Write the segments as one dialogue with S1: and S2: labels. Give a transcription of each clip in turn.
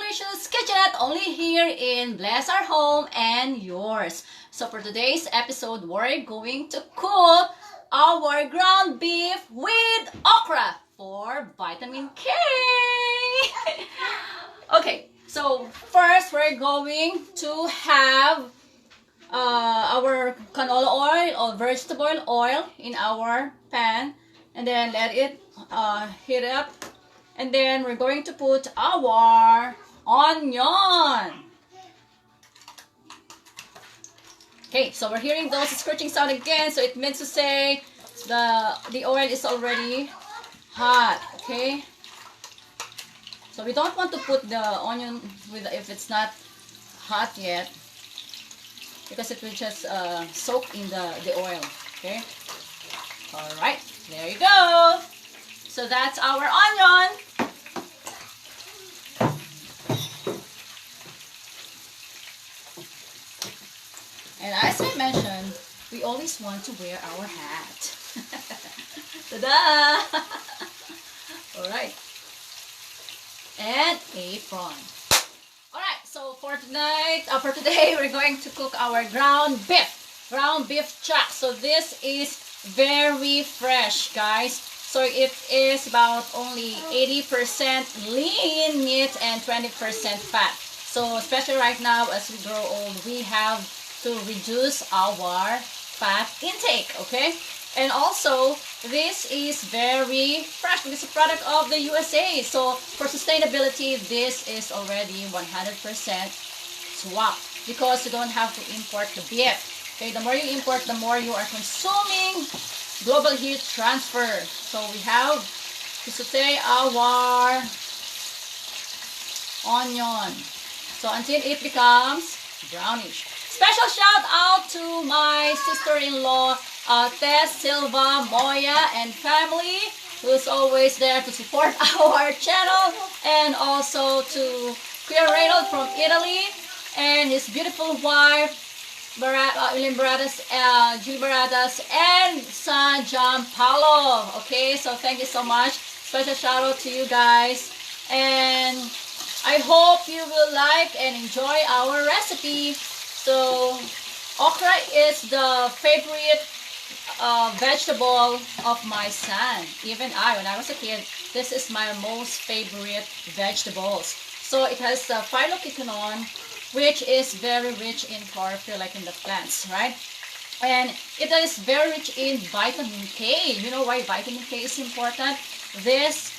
S1: Libertylicious Kitchenette, only here in Bless Our Home and Yours. So for today's episode, we're going to cook our ground beef with okra for vitamin K. Okay, so first we're going to have our canola oil or vegetable oil in our pan, and then let it heat up. And then we're going to put our onion. Okay, so we're hearing those scratching sound again, so it means to say the oil is already hot. Okay, so we don't want to put the onion if it's not hot yet, because it will just soak in the oil. Okay, all right, there you go. So that's our onion. And as I mentioned, we always want to wear our hat. Ta-da! Alright. And apron. Alright, so for today, we're going to cook our ground beef chuck. So this is very fresh, guys. So it is about only 80% lean meat and 20% fat. So especially right now as we grow old, we have to reduce our fat intake, okay? And also, this is very fresh. It's a product of the USA. So for sustainability, this is already 100% swap, because you don't have to import the beef. Okay, the more you import, the more you are consuming global heat transfer. So we have to saute our onion, so until it becomes brownish. Special shout out to my sister-in-law, Tess Silva Moya and family, who's always there to support our channel, and also to Kuya Reynold from Italy and his beautiful wife, Julie Baradas, and son John Paulo. Okay, so thank you so much. Special shout out to you guys, and I hope you will like and enjoy our recipe. So okra is the favorite vegetable of my son. Even when I was a kid, this is my most favorite vegetables. So it has phytoquinone, which is very rich in chlorophyll, like in the plants, right? And it is very rich in vitamin K. You know why vitamin K is important? This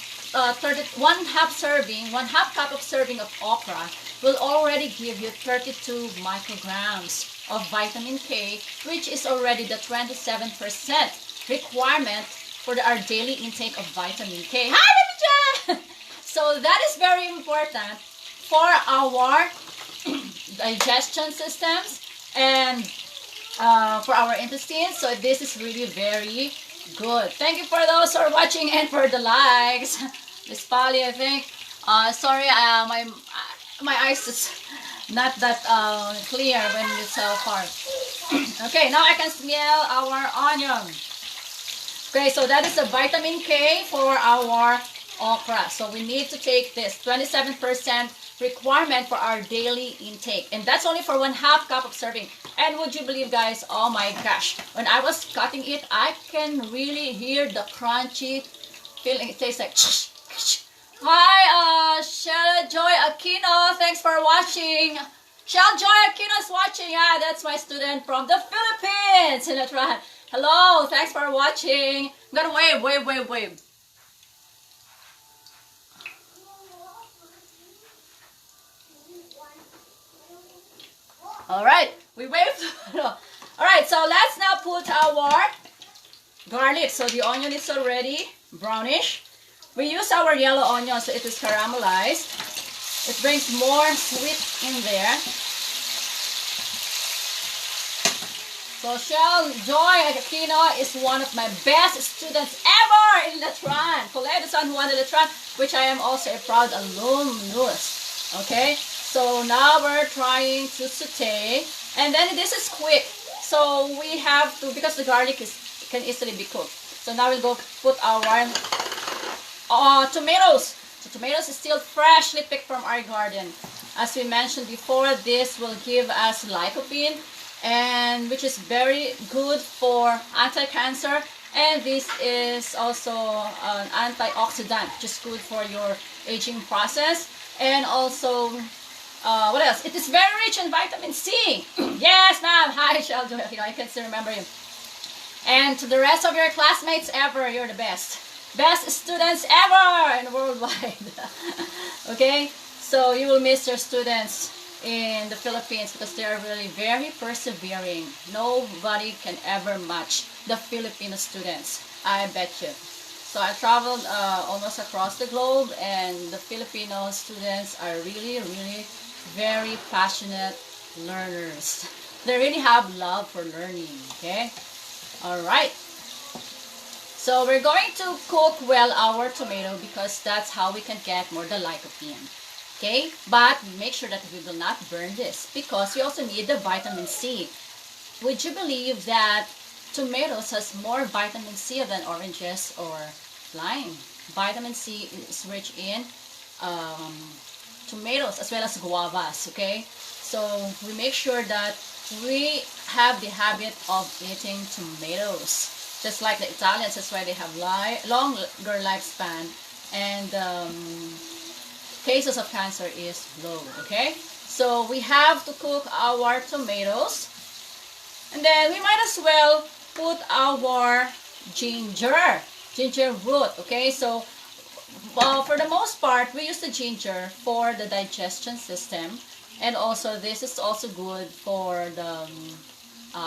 S1: one half cup of serving of okra will already give you 32 micrograms of vitamin K, which is already the 27% requirement for our daily intake of vitamin K. Hi, Baby Jan! So that is very important for our digestion systems and for our intestines. So this is really very good. Thank you for those who are watching and for the likes. Miss Polly, I think. Sorry, my eyes is not that clear when it's so far. Okay, now I can smell our onion. Okay, so that is the vitamin K for our okra. So we need to take this 27% requirement for our daily intake, and that's only for 1/2 cup of serving. And would you believe, guys, oh my gosh, when I was cutting it, I can really hear the crunchy feeling. It tastes like hi, Shella Joy Aquino, thanks for watching. Shell Joy Aquino is watching. Yeah, that's my student from the Philippines. That's right. Hello, thanks for watching. I'm gonna wave. Alright, we waved. Alright, so let's now put our garlic. So the onion is already brownish. We use our yellow onion, so it is caramelized. It brings more sweet in there. So Shell Joy Aquino is one of my best students ever in Letran, Colegio de San Juan de Letran, which I am also a proud alumnus. Okay, so now we're trying to saute, and then this is quick. So we have to, because the garlic can easily be cooked. So now we'll go put our tomatoes. So tomatoes is still freshly picked from our garden. As we mentioned before, this will give us lycopene, and which is very good for anti-cancer. And this is also an antioxidant, which is good for your aging process. And also, what else? It is very rich in vitamin C. Yes, ma'am. Hi, Sheldon. I can still remember you. And to the rest of your classmates ever, you're the best. Best students ever in worldwide. Okay? So you will miss your students in the Philippines because they are really very persevering. Nobody can ever match the Filipino students, I bet you. So I traveled almost across the globe, and the Filipino students are really, really very passionate learners. They really have love for learning, okay? Alright. So we're going to cook well our tomato because that's how we can get more the lycopene. Okay, but make sure that we will not burn this because we also need the vitamin C. Would you believe that tomatoes has more vitamin C than oranges or lime? Vitamin C is rich in tomatoes as well as guavas, okay? So we make sure that we have the habit of eating tomatoes. Just like the Italians, that's why they have longer lifespan, and cases of cancer is low, okay? So we have to cook our tomatoes, and then we might as well put our ginger root, okay? So for the most part, we use the ginger for the digestion system, and also this is also good for the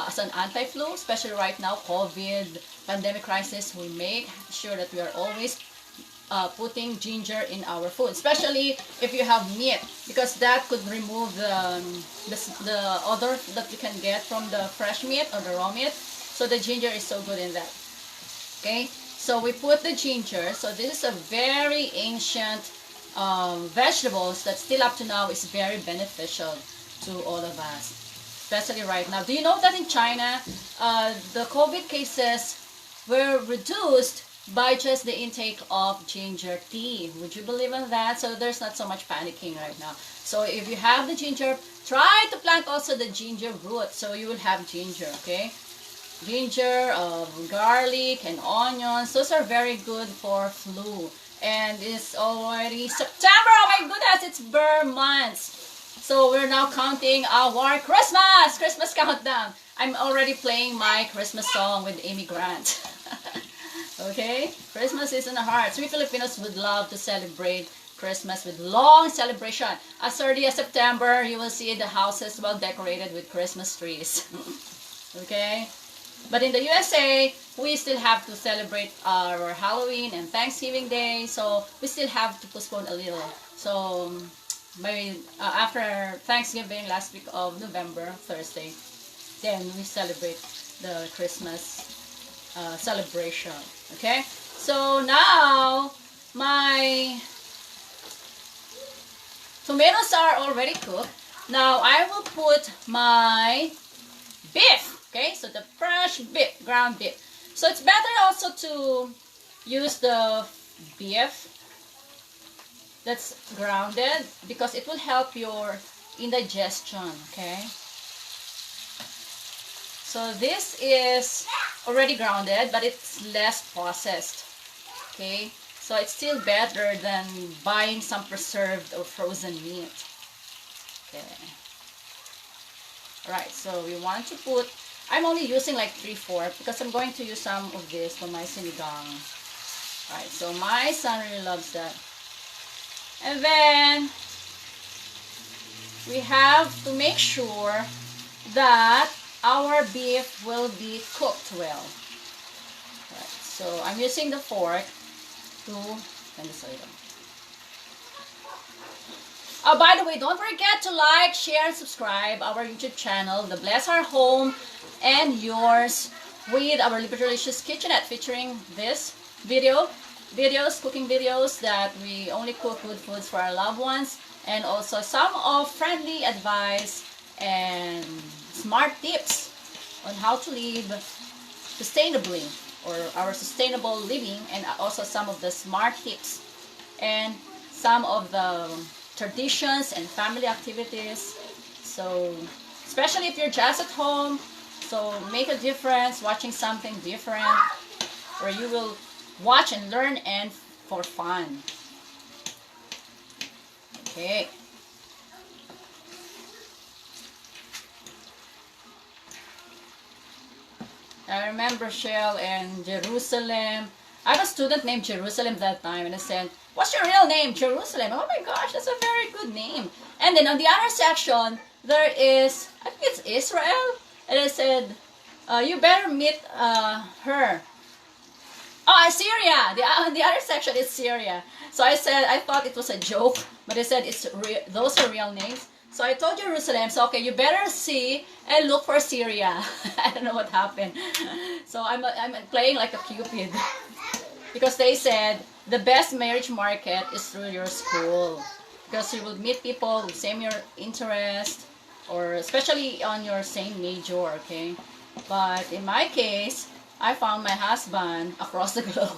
S1: as an anti-flu, especially right now, COVID, pandemic crisis. We make sure that we are always putting ginger in our food, especially if you have meat, because that could remove the odor that you can get from the fresh meat or the raw meat. So the ginger is so good in that. Okay, so we put the ginger. So this is a very ancient vegetables that still up to now is very beneficial to all of us, especially right now. Do you know that in China, the COVID cases were reduced by just the intake of ginger tea? Would you believe in that? So there's not so much panicking right now. So if you have the ginger, try to plant also the ginger root, so you will have ginger, okay? Ginger, garlic, and onions, those are very good for flu. And it's already September. Oh my goodness, it's Burr months. So we're now counting our Christmas countdown. I'm already playing my Christmas song with Amy Grant. Okay, Christmas is in the heart. We Filipinos would love to celebrate Christmas with long celebration. As early as September, you will see the houses well decorated with Christmas trees. Okay, but in the USA, we still have to celebrate our Halloween and Thanksgiving Day, so we still have to postpone a little. So maybe after Thanksgiving, last week of November, Thursday, then we celebrate the Christmas celebration. Okay, so now my tomatoes are already cooked. Now I will put my beef. Okay, so the fresh beef, ground beef. So it's better also to use the beef that's grounded because it will help your indigestion. Okay, so this is already grounded, but it's less processed. Okay, so it's still better than buying some preserved or frozen meat. Okay, alright, so we want to put, I'm only using like 3/4 because I'm going to use some of this for my sinigang. Alright, so my son really loves that. And then we have to make sure that our beef will be cooked well. Right, so I'm using the fork to by the way, don't forget to like, share, and subscribe our YouTube channel, The Bless Our Home and Yours, with our Libertylicious Kitchenette, featuring this cooking videos that we only cook good foods for our loved ones, and also some of friendly advice and smart tips on how to live sustainably, or our sustainable living, and also some of the smart tips. And some of the traditions and family activities. So, especially if you're just at home, so make a difference watching something different where you will watch and learn and for fun. Okay. I remember Shell and Jerusalem. I have a student named Jerusalem that time, and I said, "What's your real name?" Jerusalem. Oh my gosh, that's a very good name. And then on the other section, there is, I think it's Israel. And I said, you better meet her. Oh, Syria. The other section is Syria. So I said, I thought it was a joke, but I said those are real names. So I told Jerusalem, so okay, you better see and look for Syria. I don't know what happened. So I'm playing like a Cupid. Because they said the best marriage market is through your school. Because you will meet people with same your interest, or especially on your same major, okay? But in my case, I found my husband across the globe.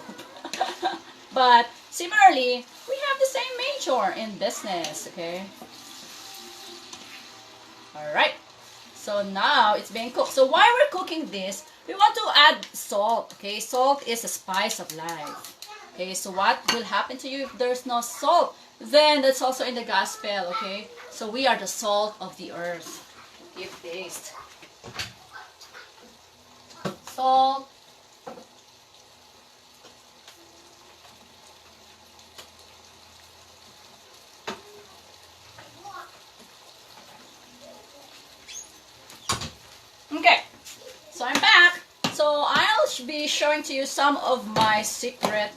S1: But similarly, we have the same major in business, okay? Alright, so now it's being cooked. So while we're cooking this, we want to add salt, okay? Salt is a spice of life. Okay, so what will happen to you if there's no salt? Then that's also in the gospel, okay? So we are the salt of the earth. Give taste. Salt. Okay, so I'm back. So I'll be showing to you some of my secret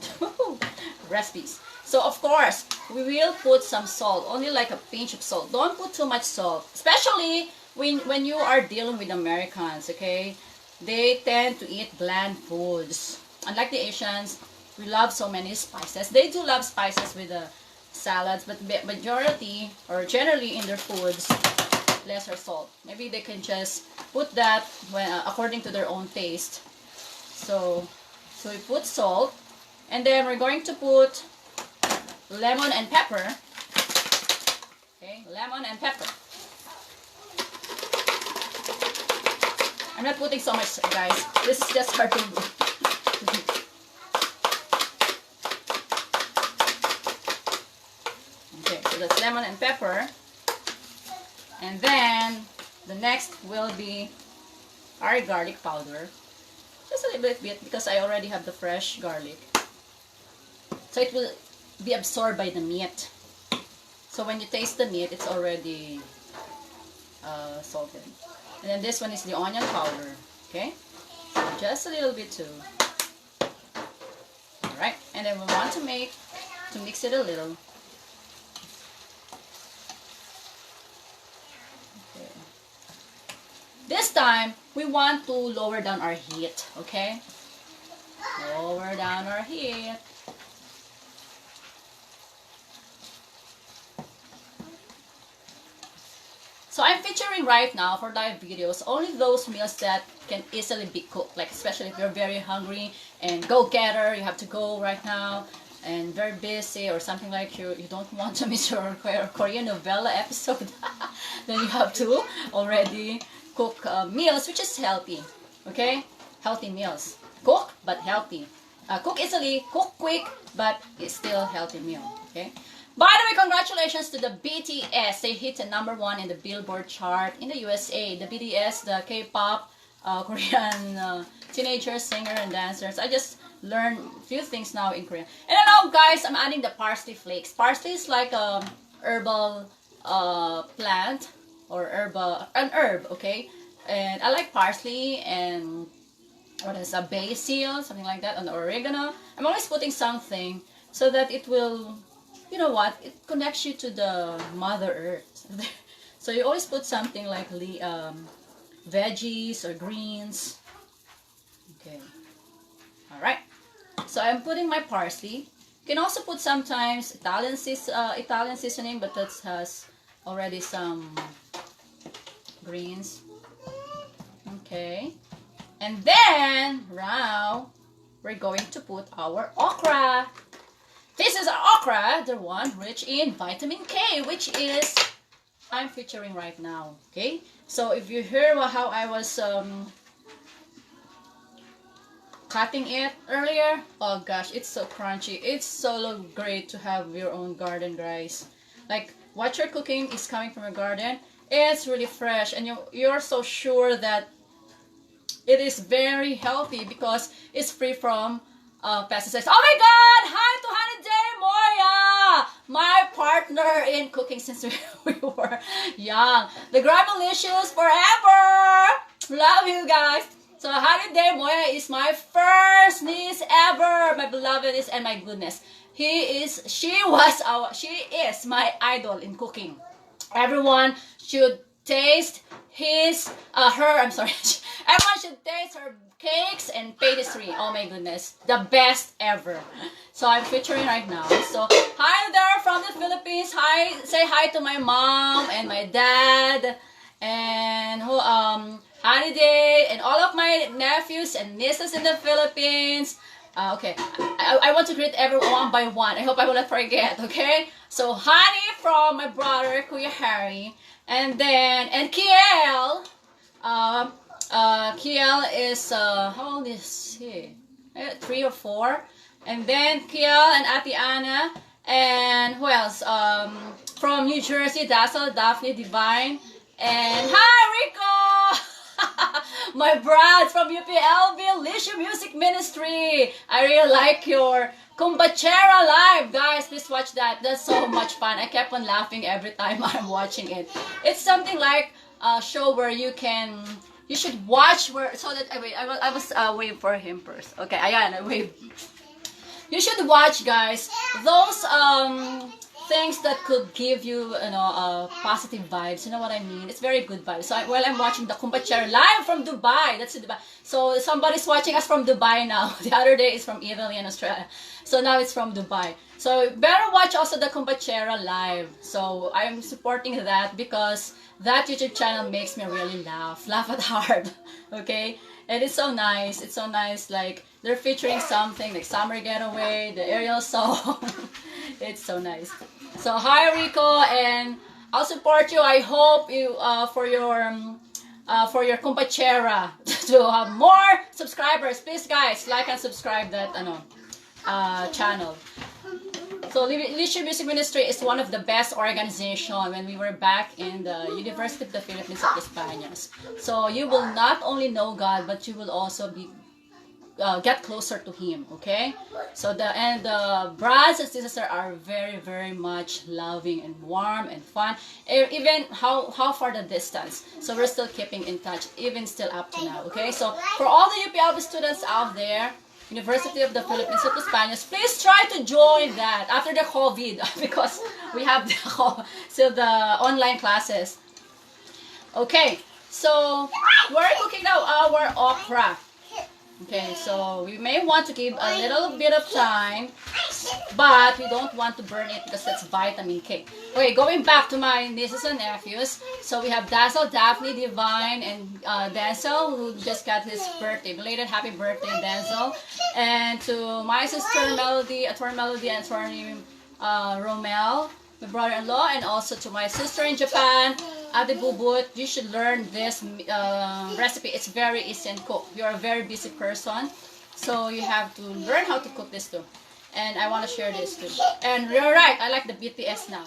S1: recipes. So of course, we will put some salt, only like a pinch of salt. Don't put too much salt, especially when you are dealing with Americans, okay? They tend to eat bland foods. Unlike the Asians, we love so many spices. They do love spices with the salads, but majority or generally in their foods, lesser salt. Maybe they can just put that when, according to their own taste. So we put salt, and then we're going to put lemon and pepper. Okay, lemon and pepper. I'm not putting so much, guys. This is just hard to do. Okay, so that's lemon and pepper. And then the next will be our garlic powder. Just a little bit because I already have the fresh garlic. So it will be absorbed by the meat. So when you taste the meat, it's already salted. And then this one is the onion powder. Okay? So just a little bit too. Alright. And then we want to mix it a little. This time, we want to lower down our heat, okay? Lower down our heat. So I'm featuring right now for live videos only those meals that can easily be cooked, like especially if you're very hungry and go-getter, you have to go right now, and very busy or something like you don't want to miss your Korean novella episode. Then you have to already cook meals which is healthy, okay? Healthy meals. Cook but healthy. Cook easily, cook quick, but it's still a healthy meal, okay? By the way, congratulations to the BTS. They hit the #1 in the Billboard chart in the USA. The BTS, the K-pop, Korean teenagers, singer and dancers. I just learned a few things now in Korean. And now, guys, I'm adding the parsley flakes. Parsley is like a herbal plant or an herb, okay? And I like parsley and what is a basil, something like that, and oregano. I'm always putting something so that it will, you know what, it connects you to the Mother Earth. So you always put something like veggies or greens. Okay. Alright. So I'm putting my parsley. You can also put sometimes Italian seasoning, but that has already some greens. Okay. And then, now, we're going to put our okra. This is our okra, the one rich in vitamin K, which is I'm featuring right now. Okay, so if you hear how I was cutting it earlier, oh gosh, it's so crunchy. It's so great to have your own garden, guys. Like what you're cooking is coming from a garden. It's really fresh, and you're so sure that it is very healthy because it's free from pesticides. Oh my God! Hi to Holiday Moya, my partner in cooking since we were young. The Libertylicious forever. Love you guys. So Holiday Moya is my first niece ever, my beloved niece, and my goodness, she is my idol in cooking. Everyone should taste everyone should taste her cakes and pastry. Oh my goodness, the best ever. So I'm featuring right now. So hi there from the Philippines. Hi, say hi to my mom and my dad and Holiday and all of my nephews and nieces in the Philippines. Okay, I want to greet everyone one by one. I hope I will not forget. Okay, so honey from my brother Kuya Harry, and Kiel. Kiel is how old is he? 3 or 4. And then Kiel and Ate Anna, and who else? From New Jersey, Dazzle, Daphne, Divine, and hi Rico. My brad from UPLB Leisure Music Ministry. I really like your Kumbachera live, guys. Please watch that. That's so much fun. I kept on laughing every time I'm watching it. It's something like a show where you should watch so that I was waiting for him first. Okay, ayan, I wave. You should watch, guys, those things that could give you, positive vibes. You know what I mean? It's very good vibes. So while I'm watching the Kumbachera live from Dubai, that's in Dubai. So somebody's watching us from Dubai now. The other day is from Italy and Australia. So now it's from Dubai. So better watch also the Kumbachera live. So I'm supporting that because that YouTube channel makes me really laugh at heart. Okay? And it's so nice. It's so nice. Like they're featuring something like Summer Getaway, the Ariel song. It's so nice. So hi Rico, and I'll support you. I hope you for your Kumbachera to have more subscribers. Please guys, like and subscribe that channel. So Leisure Music Ministry is one of the best organization when we were back in the University of the Philippines of Los Baños. So you will not only know God, but you will also get closer to Him. Okay. So the brothers and sisters are very, very much loving and warm and fun. Even how far the distance. So we're still keeping in touch, even still up to now. Okay. So for all the UPLB students out there, University of the Philippines of Los Baños, please try to join that after the COVID because we have still the online classes. Okay, so we're cooking now our okra. Okay, so we may want to give a little bit of time, but we don't want to burn it because that's vitamin K. Okay, going back to my nieces and nephews. So we have Dazzle, Daphne, Divine, and Denzel, who just got his birthday. Belated happy birthday, Denzel. And to my sister Melody, Attorney Melody, and Attorney Romel, my brother-in-law, and also to my sister in Japan, Ate Bubut. You should learn this recipe. It's very easy and cook. You're a very busy person, so you have to learn how to cook this too. And I want to share this too. And you're right, I like the BTS now.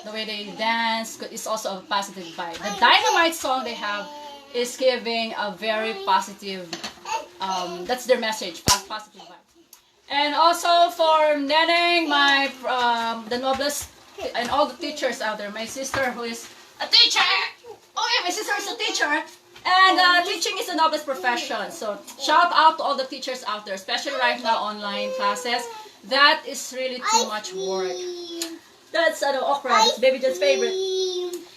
S1: The way they dance is also a positive vibe. The Dynamite song they have is giving a very positive, that's their message, positive vibe. And also for Neneng, my, the noblest, and all the teachers out there, my sister who is a teacher! Oh yeah, my sister is a teacher! And teaching is the noblest profession. So shout out to all the teachers out there, especially right now online classes. That is really too much work. That's okra, that's Baby John's favorite.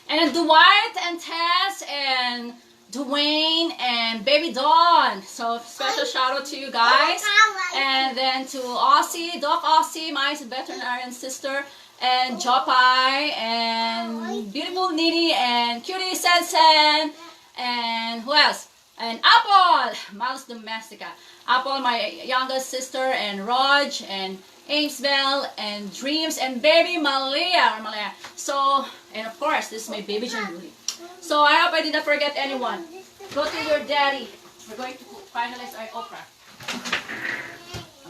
S1: And then Dwight and Tess and Dwayne and Baby Dawn. So special shout out to you guys. And then to Aussie, Doc Aussie, my veterinarian sister. And Jopai, and beautiful Nini, and Cutie Sensen, and who else? And Apple, Malus Domestica. Apple, my youngest sister, and Raj, and Amesbell, and Dreams, and baby Malia. So, and of course, this is my baby Julie. So I hope I did not forget anyone. Go to your daddy. We're going to finalize our okra.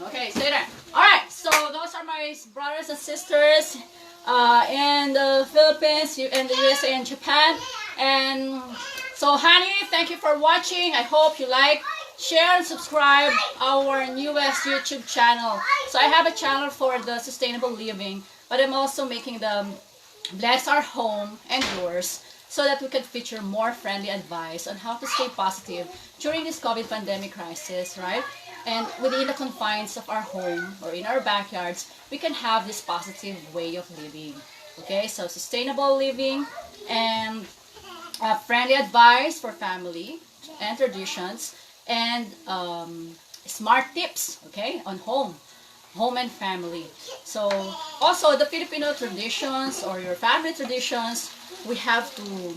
S1: Okay, stay there. Alright, so those are my brothers and sisters in the Philippines, in the USA, and Japan. And so, honey, thank you for watching. I hope you like, share, and subscribe our newest YouTube channel. So I have a channel for the sustainable living, but I'm also making the Bless Our Home and Yours, so that we can feature more friendly advice on how to stay positive during this COVID pandemic crisis, right? And within the confines of our home or in our backyards, we can have this positive way of living. Okay, so sustainable living and friendly advice for family and traditions, and smart tips, okay, on home and family. So also the Filipino traditions or your family traditions, we have to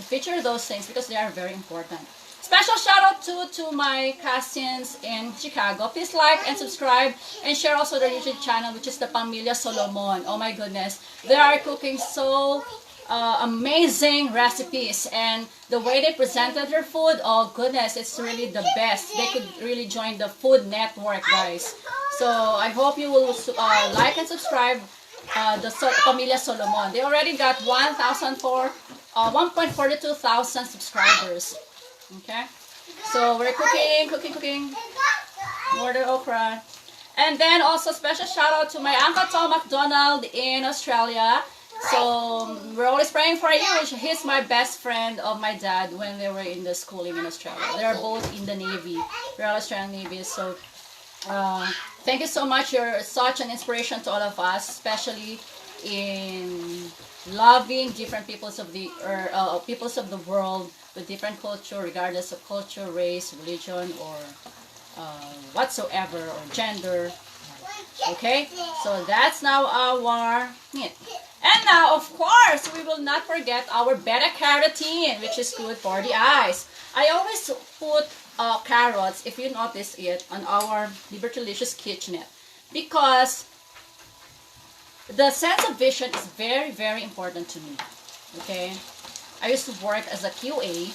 S1: feature those things because they are very important. Special shout out to my cousins in Chicago. Please like and subscribe and share also their YouTube channel, which is the Pamilya Solomon. Oh my goodness, they are cooking so amazing recipes, and the way they presented their food, oh goodness, it's really the best. They could really join the Food Network, guys. So I hope you will like and subscribe the Pamilya Solomon. They already got 1.42 thousand subscribers. Okay, so we're cooking more the okra. And then also special shout out to my Uncle Tom McDonald in Australia. So we're always praying for you. He's my best friend of my dad when they were in the schooling in Australia. They are both in the Navy, Royal Australian Navy. So thank you so much. You're such an inspiration to all of us, especially in loving different peoples of the world with different culture, regardless of culture, race, religion, or whatsoever, or gender. Okay, so that's now our meat. And now, of course, we will not forget our beta-carotene, which is good for the eyes. I always put carrots, if you notice it, on our Libertylicious Kitchenette, because the sense of vision is very, very important to me. Okay, I used to work as a QA,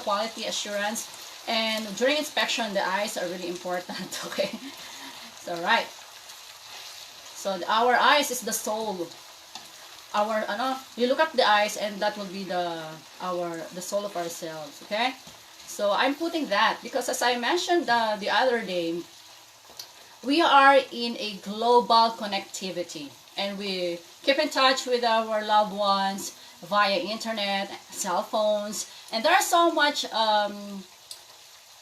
S1: quality assurance, and during inspection, the eyes are really important. Okay, so right. So our eyes is the soul. You look at the eyes, and that will be the soul of ourselves. Okay, so I'm putting that because, as I mentioned the other day, we are in a global connectivity, and we keep in touch with our loved ones via internet, cell phones, and there are so much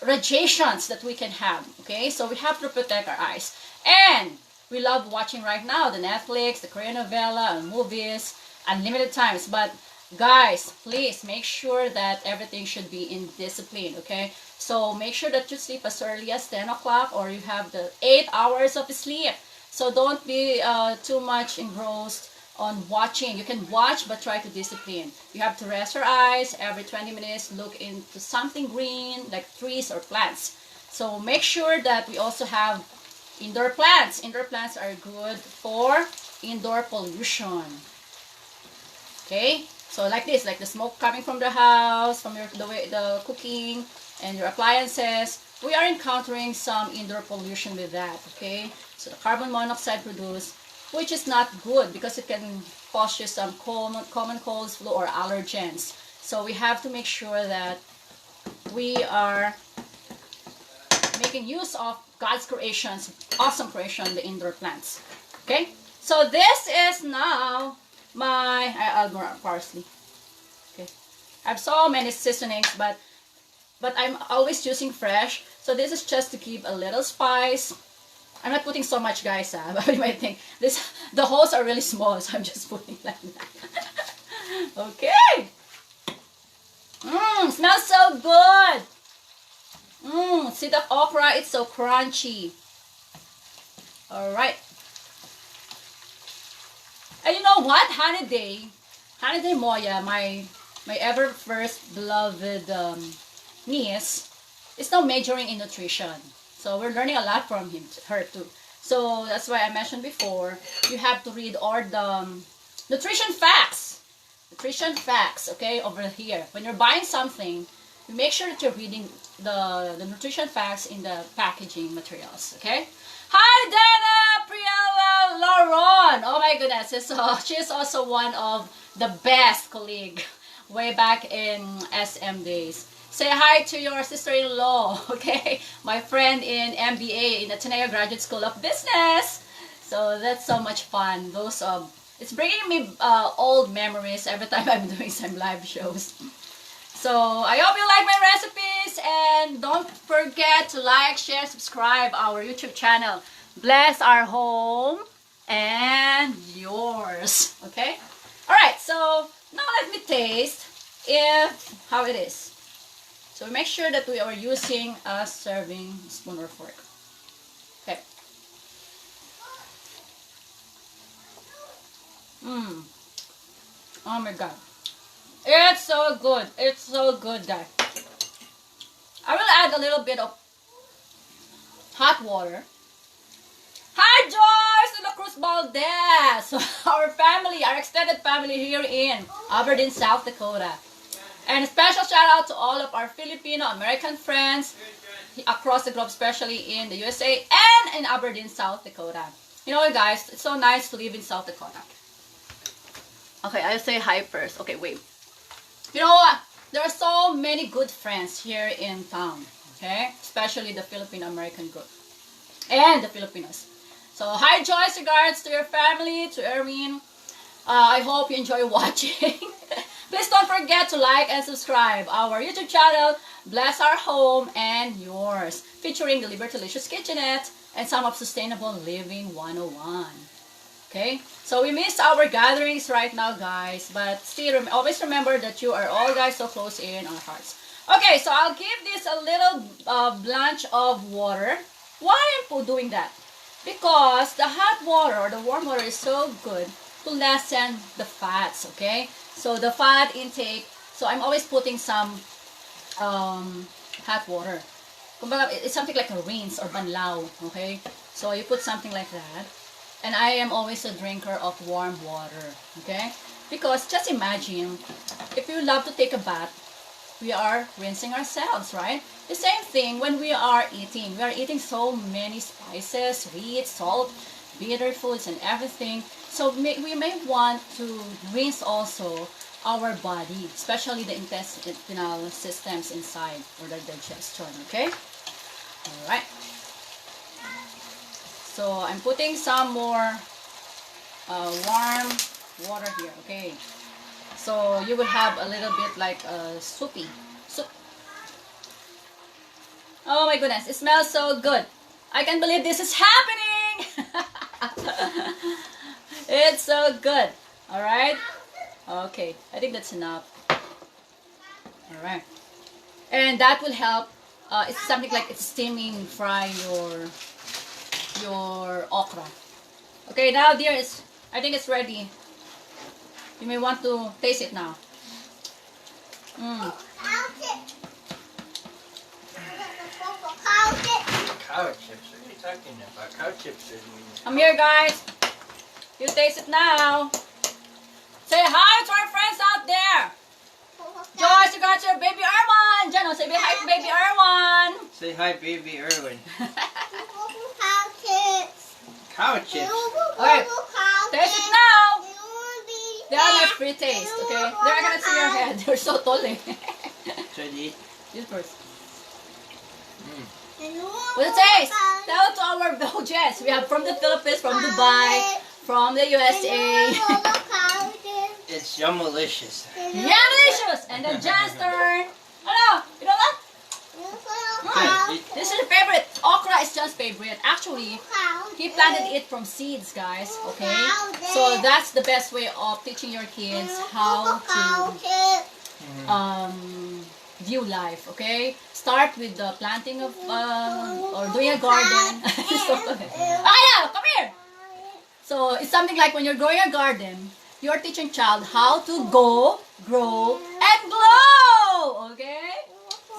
S1: radiations that we can have. Okay, so we have to protect our eyes. And we love watching right now the Netflix, the Korean novella, and movies, unlimited times. But guys, please make sure that everything should be in discipline, okay? So make sure that you sleep as early as 10 o'clock, or you have the 8 hours of sleep. So don't be too much engrossed on watching. You can watch, but try to discipline. You have to rest your eyes every 20 minutes. Look into something green, like trees or plants. So make sure that we also have indoor plants. Indoor plants are good for indoor pollution. Okay, so like this, like the smoke coming from the house, from the cooking and your appliances, we are encountering some indoor pollution with that. Okay, so the carbon monoxide produced, which is not good because it can cause you some common colds, flu, or allergens. So we have to make sure that we are making use of God's creations, awesome creation, the indoor plants. Okay, so this is now my I'll more parsley. Okay, I have so many seasonings, but I'm always using fresh. So this is just to give a little spice. I'm not putting so much, guys. But you might think the holes are really small, so I'm just putting like that. Okay. Smells so good. See the okra, it's so crunchy. Alright. And you know what? Holiday Moya, my ever first beloved niece, is now majoring in nutrition. So we're learning a lot from her too. So that's why I mentioned before, you have to read all the nutrition facts. Nutrition facts, okay, over here. When you're buying something, you make sure that you're reading the nutrition facts in the packaging materials, okay? Hi, Dana, Priya, Lauren. Oh my goodness, she's also one of the best colleague way back in SM days. Say hi to your sister-in-law, okay? My friend in MBA in Ateneo Graduate School of Business. So that's so much fun. Those it's bringing me old memories every time I'm doing some live shows. So I hope you like my recipes, and don't forget to like, share, subscribe our YouTube channel. Bless our home and yours. Okay? Alright, so now let me taste how it is. So make sure that we are using a serving spoon or fork. Okay. Oh my god. It's so good. It's so good, guys. I will add a little bit of hot water. Hi, Joyce de la Cruz Valdez. Our family, our extended family here in Aberdeen, South Dakota. And a special shout out to all of our Filipino-American friends across the globe, especially in the USA and in Aberdeen, South Dakota. You know what, guys? It's so nice to live in South Dakota. Okay, I'll say hi first. Okay, wait. You know what? There are so many good friends here in town. Okay? Especially the Filipino-American group. And the Filipinos. So, hi Joyce, regards to your family, to Erwin. I hope you enjoy watching. Please don't forget to like and subscribe our YouTube channel, Bless Our Home and Yours, featuring the Libertylicious Kitchenette and some of Sustainable Living 101. Okay, so we miss our gatherings right now, guys, but still always remember that you are all guys so close in our hearts. Okay, so I'll give this a little blanch of water. Why am I doing that? Because the hot water or the warm water is so good to lessen the fats, okay? So the fat intake, so I'm always putting some hot water. It's something like a rinse or banlaw, okay? So you put something like that. And I am always a drinker of warm water, okay? Because just imagine, if you love to take a bath, we are rinsing ourselves, right? The same thing when we are eating. We are eating so many spices, sweet, salt, bitter foods, and everything. So we may want to rinse also our body, especially the intestinal systems inside, or the digestion, okay? All right. So I'm putting some more warm water here, okay? So you will have a little bit like a soup. Oh my goodness, it smells so good. I can't believe this is happening. It's so good. All right. Okay, I think that's enough. All right. And that will help. It's something like it's steaming fry your okra. Okay, now dear, I think it's ready. You may want to taste it now.
S2: Cow chips? What are you talking about? Cow chips are...
S1: Come here, guys. You taste it now. Say hi to our friends out there. Joyce, you got your baby Erwan. Jano, say hi to baby Erwan.
S2: Say hi, baby Erwin.
S3: Cow chips.
S2: Cow chips?
S1: Okay, taste it now. They are my free taste, okay? They're not gonna see your head. You're so tall eh.
S2: Should I eat?
S1: This first. What's the taste? Tell it to our vloggers. We have from the Philippines, from Dubai, from the USA.
S2: It's yummalicious.
S1: Yummalicious! And then Jan's turn. Hello, you know that? This is your favorite. Okra is Jan's favorite. Actually, he planted it from seeds, guys. Okay? So that's the best way of teaching your kids how to view life. Okay? Start with the planting of or doing a garden. Come here. So it's something like when you're growing a garden, you're teaching child how to go, grow, and glow. Okay?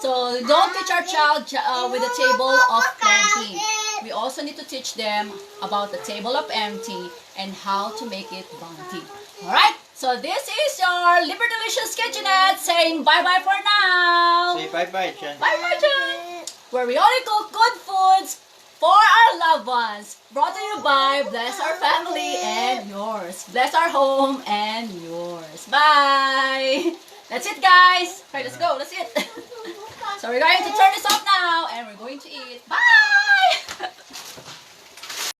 S1: So don't teach our child with the table of plenty. We also need to teach them about the table of empty and how to make it bounty. Alright, so this is your Libertylicious Kitchenette saying bye-bye for now.
S2: Say bye-bye, Chen.
S1: Bye-bye, Chen. Where we only cook good foods for our loved ones. Brought to you by Bless Our Family and Yours. Bless our home and yours. Bye. That's it, guys. Alright, let's go. That's it. So we're going to turn this off now and we're going to eat. Bye.